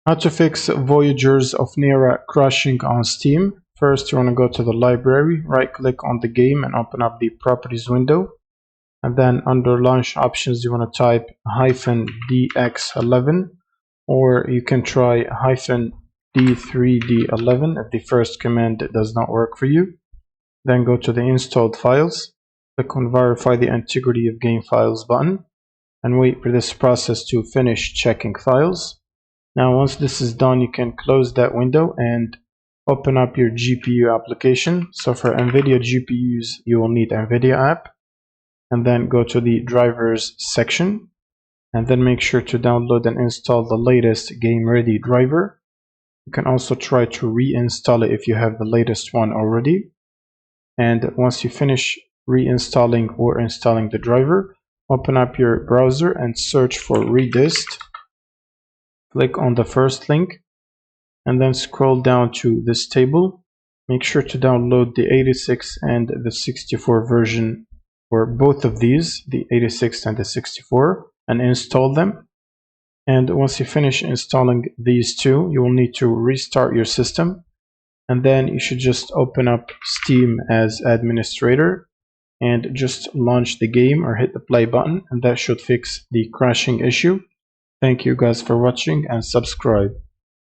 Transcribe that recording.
How to fix Voyagers of Nera crashing on Steam. First, you want to go to the library, right click on the game and open up the properties window. And then under launch options, you want to type -dx11, or you can try -d3d11 if the first command does not work for you. Then go to the installed files, click on verify the integrity of game files button, and wait for this process to finish checking files. Now once this is done, you can close that window and open up your GPU application. So for NVIDIA GPUs, you will need NVIDIA app, and then go to the drivers section, and then make sure to download and install the latest game ready driver. You can also try to reinstall it if you have the latest one already. And once you finish reinstalling or installing the driver, open up your browser and search for Redist. Click on the first link and then scroll down to this table. Make sure to download the 86 and the 64 version, or both of these, the 86 and the 64, and install them. And once you finish installing these two, you will need to restart your system, and then you should just open up Steam as administrator and just launch the game or hit the play button, and that should fix the crashing issue. Thank you guys for watching and subscribe.